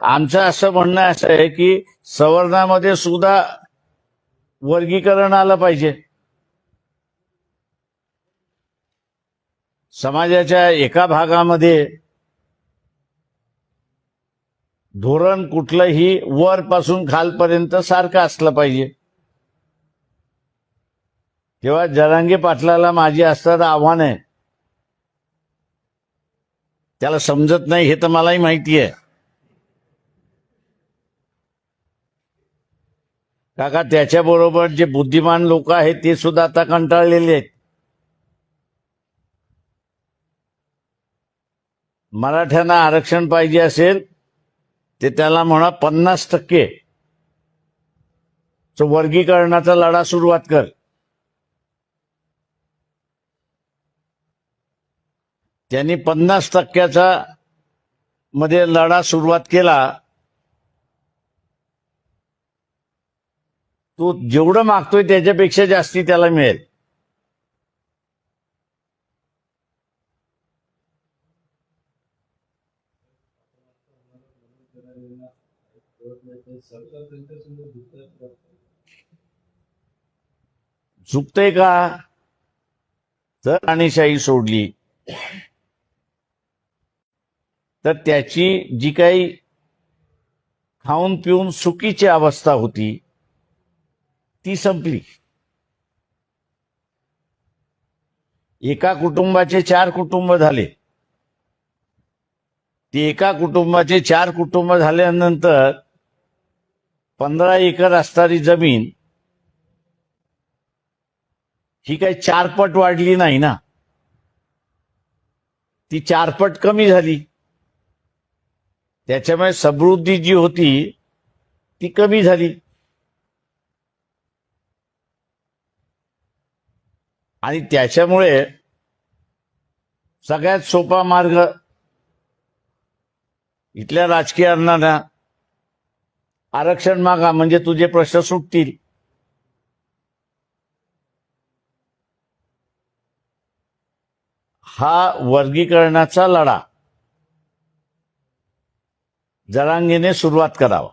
आमचं असं म्हणणं असं आहे की सवर्णामध्ये सुद्धा वर्गीकरण आलं पाहिजे. समाजाच्या एका भागामध्ये धोरण कुठलंही वरपासून खालपर्यंत सारखं असलं पाहिजे. तेव्हा जरांगे पाटलाला माझी असणारं आव्हान आहे, त्याला समजत नाही हे तर मलाही माहिती आहे. काका, त्याच्याबरोबर जे बुद्धिमान लोक आहेत ते सुद्धा आता कंटाळलेले आहेत. मराठ्यांना आरक्षण पाहिजे असेल ते त्याला म्हणा 50% वर्गीकरणाचा लढा सुरुवात कर. त्यांनी 50% मध्ये लढा सुरुवात केला. तो जेवढं मागतोय त्याच्यापेक्षा जास्ती त्याला मिळेल. झुकतंय का? जर राणीशाही सोडली तर त्याची जी काही खाऊन पिऊन सुखीची अवस्था होती ती संपली. एका कुटुंबाचे 4 कुटुंब झाले. ते एका कुटुंबाचे 4 कुटुंब झाल्यानंतर 15 एकर असणारी जमीन ही काही 4 पट वाढली नाही ना, ती 4 पट कमी झाली. त्याच्यामुळे समृद्धी जी होती ती कमी झाली. आणि त्याच्यामुळे सगळ्यात सोपा मार्ग इथल्या राजकीयांना आरक्षण मागा म्हणजे तुझे प्रश्न सुटतील. हा वर्गीकरणाचा लढा जरांगेने सुरुवात करावा.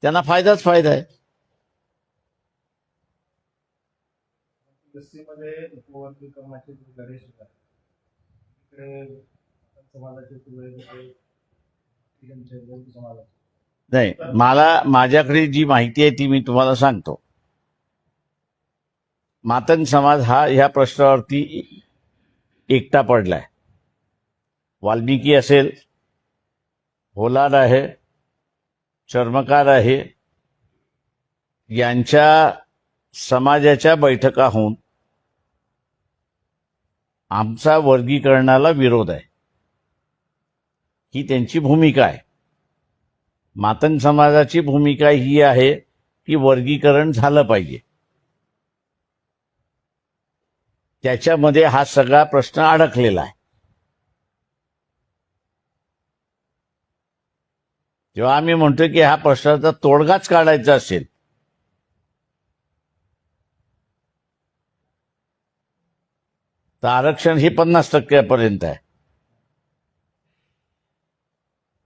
त्यांना फायदाच फायदा आहे. मध्ये उपवर्गीकरणाचे लढे सुद्धा इकडे समाजाचे नाही, मला माझ्याकडे जी माहिती आहे ती मी तुम्हाला सांगतो. मातंग समाज हा ह्या प्रश्नावरती एकटा पडलाय. वाल्मिकी असेल, होलाड आहे, चर्मकार आहे, यांच्या समाजाच्या बैठका होऊन आमचा वर्गीकरणाला विरोध आहे ही त्यांची भूमिका आहे. मातंग समाजाची भूमिका ही आहे की वर्गीकरण झालं पाहिजे. त्याच्यामध्ये हा सगळा प्रश्न अडकलेला आहे. जेव्हा आम्ही म्हणतोय की हा प्रश्नाचा तोडगाच काढायचा असेल तर आरक्षण ही 50% आहे.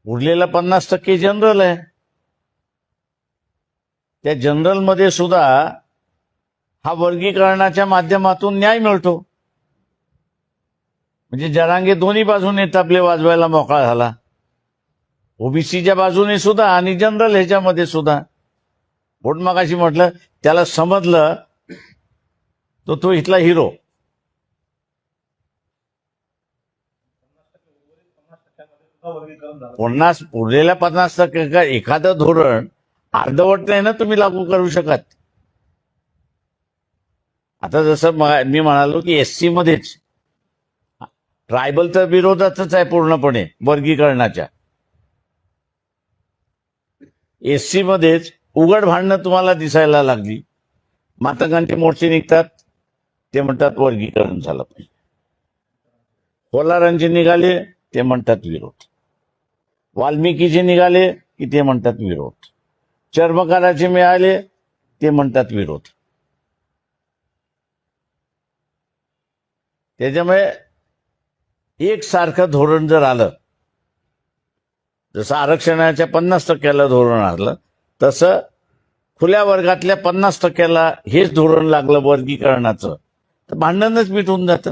उरलेला 50% जनरल आहे. त्या जनरलमध्ये सुद्धा हा वर्गीकरणाच्या माध्यमातून न्याय मिळतो. म्हणजे जरांगे दोन्ही बाजूने तबले वाजवायला मोकळा झाला. ओबीसीच्या बाजूने सुद्धा आणि जनरल ह्याच्यामध्ये सुद्धा. पण मगाशी म्हटलं त्याला समजलं तो तो इथला हिरो. उरलेल्या 50% एखादं धोरण अर्धवट नाही ना तुम्ही लागू करू शकत. आता जसं मी म्हणालो की एससी मध्येच ट्रायबल तर विरोधातच आहे पूर्णपणे वर्गीकरणाच्या. एससी मध्येच उघड भांडणं तुम्हाला दिसायला लागली. मातंगांचे मोर्चे निघतात, ते म्हणतात वर्गीकरण झालं पाहिजे. कोलारांचे निघाले ते म्हणतात विरोध. वाल्मिकीचे निघाले की ते म्हणतात विरोध. चर्मकाराचे मिळाले ते म्हणतात विरोध. त्याच्यामुळे एकसारखं धोरण जर आलं, जसं आरक्षणाच्या 50% धोरण आलं, तसं खुल्या वर्गातल्या 50%ला हेच धोरण लागलं वर्गीकरणाचं, तर भांडणच मिटून जातं.